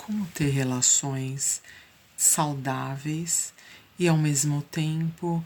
como ter relações saudáveis e ao mesmo tempo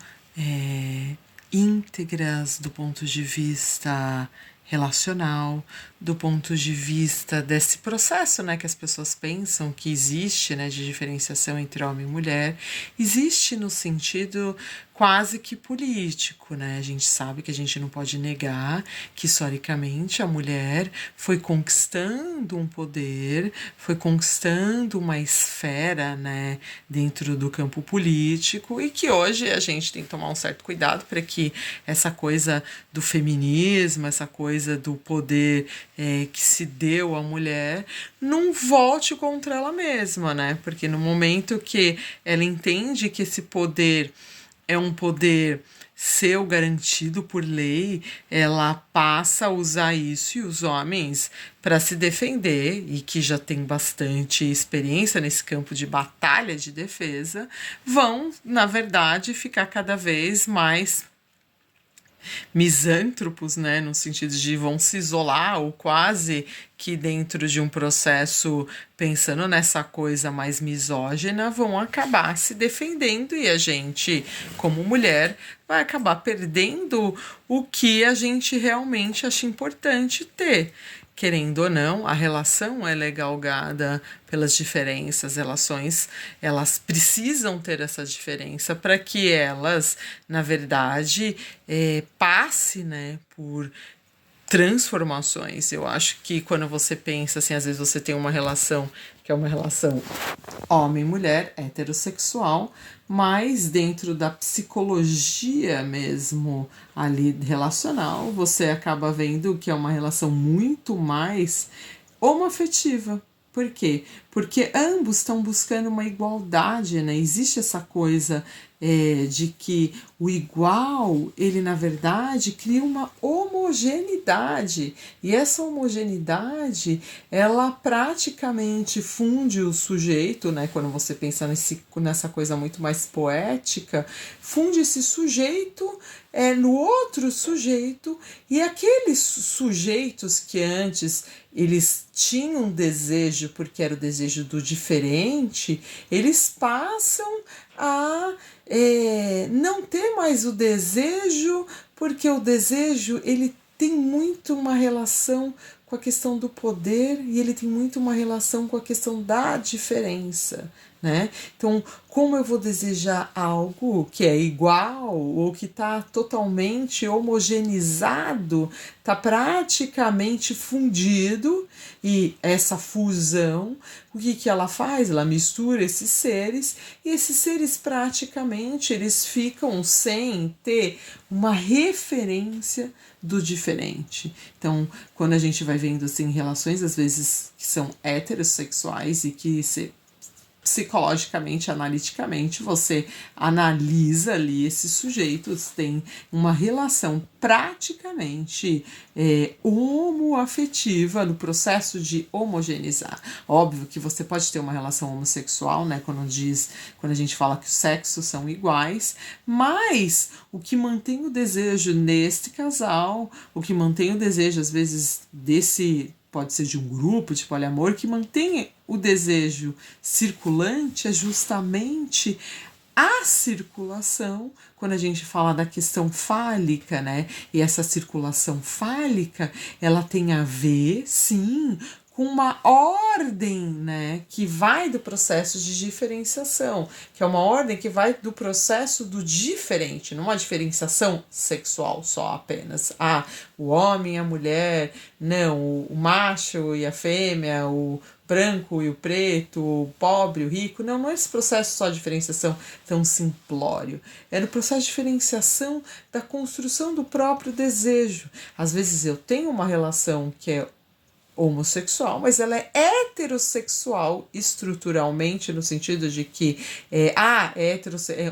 íntegras do ponto de vista relacional, do ponto de vista desse processo, né, que as pessoas pensam que existe, né, de diferenciação entre homem e mulher, existe no sentido quase que político, né? A gente sabe que a gente não pode negar que historicamente a mulher foi conquistando um poder, foi conquistando uma esfera, né, dentro do campo político e que hoje a gente tem que tomar um certo cuidado para que essa coisa do feminismo, essa coisa do poder que se deu à mulher não volte contra ela mesma, né? Porque no momento que ela entende que esse poder é um poder seu garantido por lei, ela passa a usar isso e os homens para se defender e que já tem bastante experiência nesse campo de batalha de defesa, vão, na verdade, ficar cada vez mais misântropos, né, no sentido de vão se isolar ou quase que dentro de um processo pensando nessa coisa mais misógina, vão acabar se defendendo e a gente, como mulher, vai acabar perdendo o que a gente realmente acha importante ter. Querendo ou não, a relação ela é galgada pelas diferenças, relações, elas precisam ter essa diferença para que elas, na verdade, passe, né, por transformações. Eu acho que quando você pensa assim, às vezes você tem uma relação que é uma relação homem-mulher, heterossexual, mas dentro da psicologia mesmo ali relacional, você acaba vendo que é uma relação muito mais homoafetiva. Por quê? Porque ambos estão buscando uma igualdade, né? Existe essa coisa de que o igual, ele na verdade cria uma homogeneidade. E essa homogeneidade, ela praticamente funde o sujeito, né? Quando você pensa nessa coisa muito mais poética, funde esse sujeito no outro sujeito, e aqueles sujeitos que antes eles tinham desejo porque era o desejo do diferente, eles passam a não ter mais o desejo, porque o desejo ele tem muito uma relação com a questão do poder e ele tem muito uma relação com a questão da diferença, né? Então, como eu vou desejar algo que é igual ou que está totalmente homogeneizado, está praticamente fundido, e essa fusão, o que ela faz? Ela mistura esses seres e esses seres praticamente eles ficam sem ter uma referência do diferente. Então, quando a gente vai vendo assim relações às vezes que são heterossexuais e que psicologicamente, analiticamente, você analisa ali esses sujeitos, tem uma relação praticamente homoafetiva no processo de homogeneizar. Óbvio que você pode ter uma relação homossexual, né, quando a gente fala que os sexos são iguais, mas o que mantém o desejo neste casal, o que mantém o desejo, às vezes, pode ser de um grupo de poliamor, que mantém o desejo circulante é justamente a circulação, quando a gente fala da questão fálica, né? E essa circulação fálica, ela tem a ver, sim, com uma ordem, né, que vai do processo de diferenciação, que é uma ordem que vai do processo do diferente, não uma diferenciação sexual só apenas. O homem e a mulher, não, o macho e a fêmea, o branco e o preto, o pobre e o rico, não é esse processo só de diferenciação tão simplório. É no processo de diferenciação da construção do próprio desejo. Às vezes eu tenho uma relação que é homossexual, mas ela é heterossexual estruturalmente, no sentido de que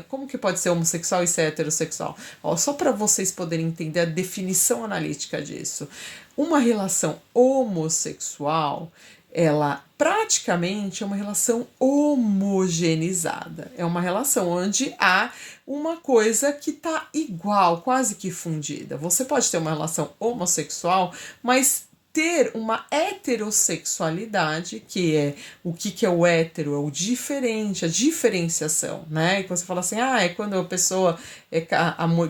como que pode ser homossexual e ser heterossexual? Só para vocês poderem entender a definição analítica disso. Uma relação homossexual, ela praticamente é uma relação homogeneizada. É uma relação onde há uma coisa que está igual, quase que fundida. Você pode ter uma relação homossexual, mas ter uma heterossexualidade, que é o que é o hétero, é o diferente, a diferenciação, né? E quando você fala assim, é quando a pessoa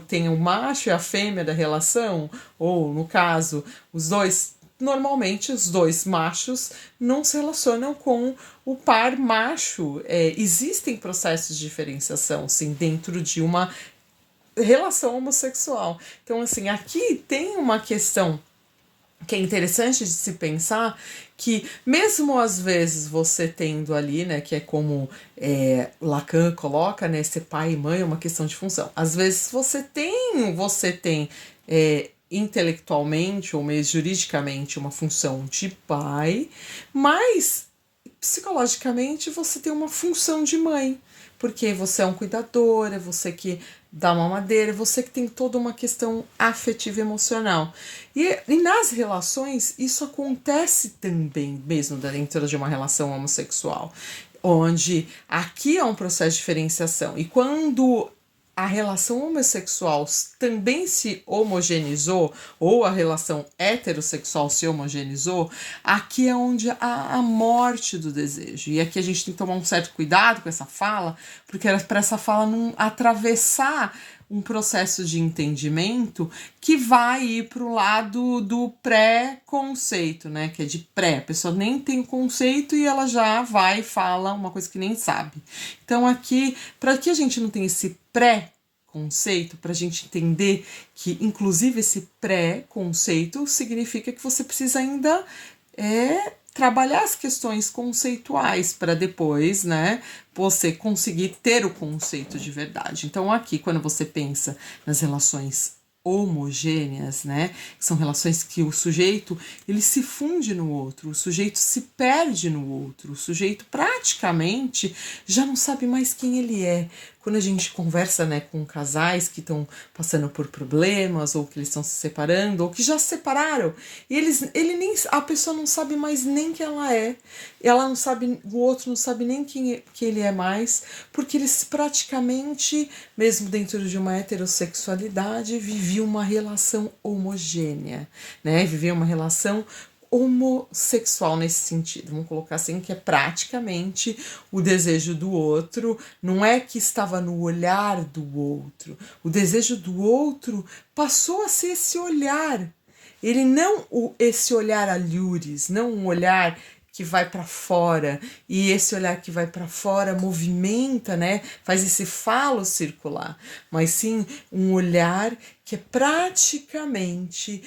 tem o macho e a fêmea da relação, ou no caso, os dois, normalmente os dois machos não se relacionam com o par macho. Existem processos de diferenciação, sim, dentro de uma relação homossexual. Então, assim, aqui tem uma questão que é interessante de se pensar, que mesmo às vezes você tendo ali, né, que é como Lacan coloca, né, ser pai e mãe é uma questão de função. Às vezes você tem intelectualmente ou mesmo juridicamente uma função de pai, mas psicologicamente você tem uma função de mãe, porque você é um cuidador, é você que dá mamadeira, é você que tem toda uma questão afetiva e emocional. E nas relações, isso acontece também, mesmo dentro de uma relação homossexual, onde aqui é um processo de diferenciação. E quando a relação homossexual também se homogeneizou, ou a relação heterossexual se homogeneizou, aqui é onde há a morte do desejo. E aqui a gente tem que tomar um certo cuidado com essa fala, porque era para essa fala não atravessar um processo de entendimento que vai ir para o lado do pré-conceito, né? Que é de pré. A pessoa nem tem o conceito e ela já vai e fala uma coisa que nem sabe. Então aqui, para que a gente não tenha esse pré-conceito, para a gente entender que, inclusive, esse pré-conceito significa que você precisa ainda trabalhar as questões conceituais para depois, né, você conseguir ter o conceito de verdade. Então aqui, quando você pensa nas relações homogêneas, né, são relações que o sujeito ele se funde no outro, o sujeito se perde no outro, o sujeito praticamente já não sabe mais quem ele é. Quando a gente conversa, né, com casais que estão passando por problemas, ou que eles estão se separando, ou que já se separaram, e a pessoa não sabe mais nem quem ela não sabe, o outro não sabe nem quem ele é mais, porque eles praticamente, mesmo dentro de uma heterossexualidade, viviam uma relação homogênea, né, viviam uma relação homossexual nesse sentido, vamos colocar assim, que é praticamente o desejo do outro, não é que estava no olhar do outro, o desejo do outro passou a ser esse olhar, ele não esse olhar alhures, não um olhar que vai para fora, e esse olhar que vai para fora movimenta, né, faz esse falo circular, mas sim um olhar que é praticamente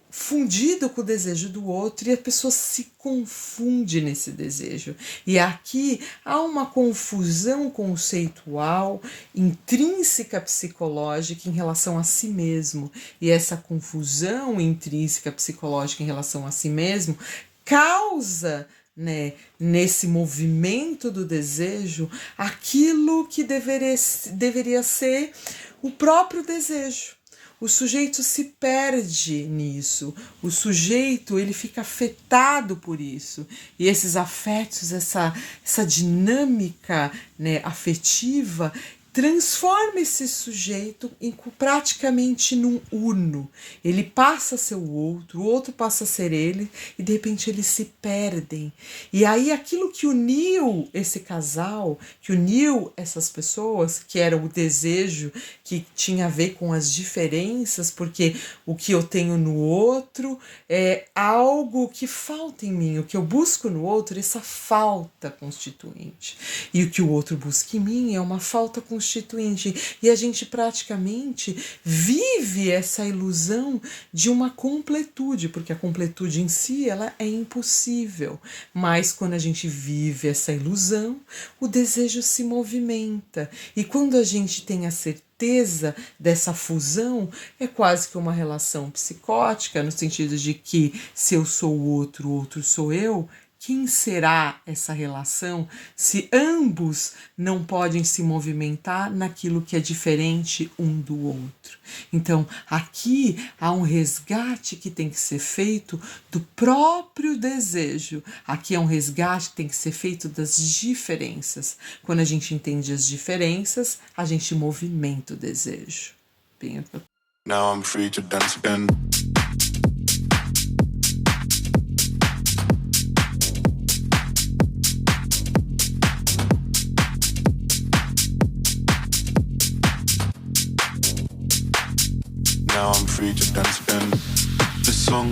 fundido com o desejo do outro, e a pessoa se confunde nesse desejo. E aqui há uma confusão conceitual, intrínseca psicológica em relação a si mesmo, e essa confusão intrínseca psicológica em relação a si mesmo causa, né, nesse movimento do desejo aquilo que deveria ser o próprio desejo. O sujeito se perde nisso, o sujeito ele fica afetado por isso, e esses afetos, essa dinâmica, né, afetiva transforma esse sujeito praticamente num uno. Ele passa a ser o outro passa a ser ele, e de repente eles se perdem. E aí aquilo que uniu esse casal, que uniu essas pessoas, que era o desejo que tinha a ver com as diferenças, porque o que eu tenho no outro é algo que falta em mim, o que eu busco no outro, essa falta constituinte. E o que o outro busca em mim é uma falta constituinte. E a gente praticamente vive essa ilusão de uma completude, porque a completude em si ela é impossível, mas quando a gente vive essa ilusão, o desejo se movimenta, e quando a gente tem a certeza dessa fusão, é quase que uma relação psicótica, no sentido de que se eu sou o outro sou eu. Quem será essa relação se ambos não podem se movimentar naquilo que é diferente um do outro? Então, aqui há um resgate que tem que ser feito do próprio desejo. Aqui é um resgate que tem que ser feito das diferenças. Quando a gente entende as diferenças, a gente movimenta o desejo. Now I'm free to dance again. Now I'm free, just dance spin. This song